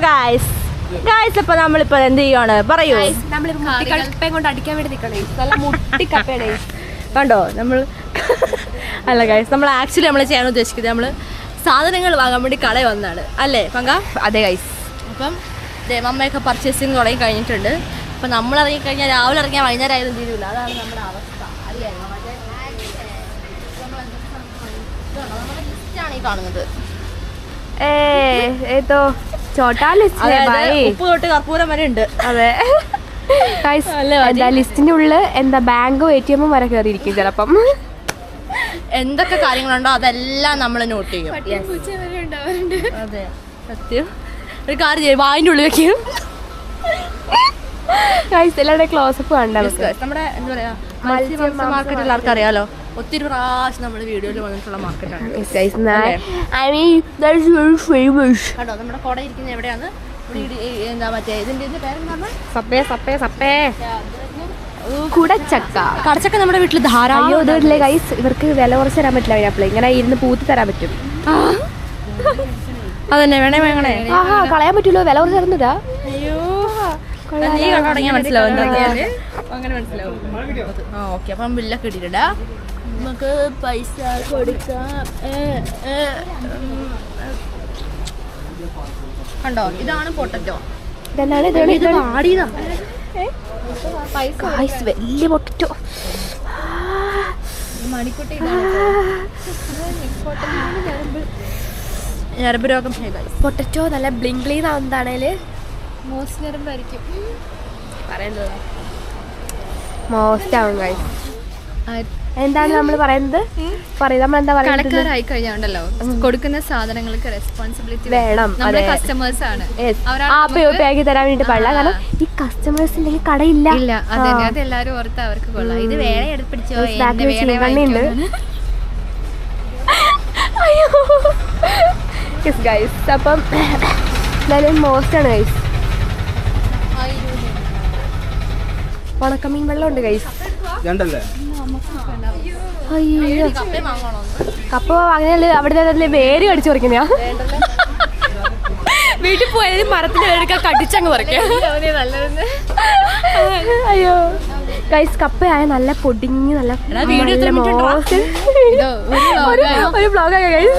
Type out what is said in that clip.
Guys അപ്പൊ നമ്മളിപ്പോ എന്ത് ചെയ്യാണ് പറയൂ. കൊണ്ട് അടിക്കാൻ വേണ്ടി നിൽക്കണേ, നല്ല മുട്ടിക്കപ്പയാണ് കണ്ടോ നമ്മൾ. അല്ല ഗായ്സ്, നമ്മൾ ആക്ച്വലി നമ്മൾ ചെയ്യാൻ ഉദ്ദേശിക്കുന്നത് നമ്മൾ സാധനങ്ങൾ വാങ്ങാൻ വേണ്ടി കടയിൽ വന്നതാണ് അല്ലേ പങ്ക? അതെ ഗൈസ്. അപ്പം മമ്മയൊക്കെ പർച്ചേസിങ് തുടങ്ങി കഴിഞ്ഞിട്ടുണ്ട്. അപ്പം നമ്മൾ ഇറങ്ങിക്കഴിഞ്ഞാൽ രാവിലെ ഇറങ്ങിയാൽ വൈകുന്നേരം ആയാലും തീരുമില്ല. അതാണ് നമ്മുടെ അവസ്ഥ. അറിയാമോ? നമ്മുടെ ലിസ്റ്റാണ് ഈ കാണുന്നത്. ഉപ്പ് തൊട്ട് കർപ്പൂരം വരെ ഉണ്ട്. അതെ ലിസ്റ്റിന്റെ ഉള്ളിൽ എന്താ ബാങ്കും ATM വരെ കയറിയിരിക്കും ചിലപ്പം. എന്തൊക്കെ കാര്യങ്ങളുണ്ടോ അതെല്ലാം നമ്മൾ നോട്ട് ചെയ്യും. അതെ സത്യം. ഒരു കാര്യം ചെയ്യും, വായിൻ്റെ ഉള്ളിൽ വെക്കും. എല്ലാവരുടെ ക്ലോസപ്പ് കണ്ടാൽ നമ്മുടെ എന്താ പറയാ മാർക്കറ്റ് എല്ലാവർക്കും അറിയാലോ. ഒത്തിരി പ്രാവശ്യം നമ്മുടെ വീഡിയോയിൽ വന്നിട്ടുള്ള മാർക്കറ്റാണ് കേട്ടോ. നമ്മുടെ കുട ഇരിക്കുന്നത് എവിടെയാണ്? എന്താ മറ്റേ ഇതിന്റെ പേരെന്താണ്? കുടച്ചക്ക. കടച്ചക്ക നമ്മുടെ വീട്ടിൽ ധാരാളം. ഗൈസ് ഇവർക്ക് വില കുറച്ച് തരാൻ പറ്റില്ല. അപ്പോൾ ഇങ്ങനെ ഇരുന്ന് പൂത്തി തരാൻ പറ്റും. അതന്നെ വേണേ വേണേ. കളയാൻ പറ്റുമല്ലോ, വില കുറച്ച് തരുന്നതാ. അയ്യോ നീ കണ്ടുടങ്ങിയാൽ മനസ്സിലാവും. അങ്ങനെ മനസ്സിലാവും. ഓക്കെ അപ്പം ബില്ലൊക്കെ ഇട്ടിട്ടാ നമുക്ക് പൈസ കൊടുക്കാം. കണ്ടോ, ഇതാണ് പൊട്ടറ്റോ. വലിയ പൊട്ടറ്റോ. മണിക്കുട്ടി ഞരമ്പ് രോഗം. പൊട്ടറ്റോ നല്ല ബ്ലിങ് ബ്ലിങ് ആവുന്നതാണേല് മോസ്റ്റ് ഞരമ്പായിരിക്കും പറയുന്നത്. മോസ്റ്റ് ആവും ഗൈസ്. എന്താണ് നമ്മൾ പറയുന്നത്? നമ്മളെന്താ പറയുന്നത്? കടക്കാരായി കഴിഞ്ഞാണ്ടല്ലോ കൊടുക്കുന്ന സാധനങ്ങൾക്ക് റെസ്പോൺസിബിലിറ്റി വേണം. നമ്മുടെ കസ്റ്റമേഴ്സ് ആണ്. ആക്കി തരാൻ വേണ്ടി പാടില്ല. കാരണം ഈ കസ്റ്റമേഴ്സ് ഉണ്ടെങ്കിൽ കടയില്ല. ഇല്ല അതെല്ലാരും ഓർത്ത് അവർക്ക് കൊള്ളാം. ഇത് വേറെ എടുപ്പിടിച്ചോ ഗൈസ്. അപ്പം എന്തായാലും മോസ്റ്റ് ആണ് ഗൈസ്. ഉണക്കമീൻ വെള്ളം ഉണ്ട് ഗൈസ്. അയ്യോ കപ്പ വാങ്ങല് അവിടെ വേര് കടിച്ചു പറിക്കുന്ന. വീട്ടിൽ പോയത് മരത്തിന്റെ വേരൊക്കെ കടിച്ചങ്ങ് പറിക്കാം. അയ്യോ ഗൈസ് കപ്പയായ നല്ല പൊടിഞ്ഞ് നല്ല ഒരു ബ്ലോഗ് ആയ ഗൈസ്.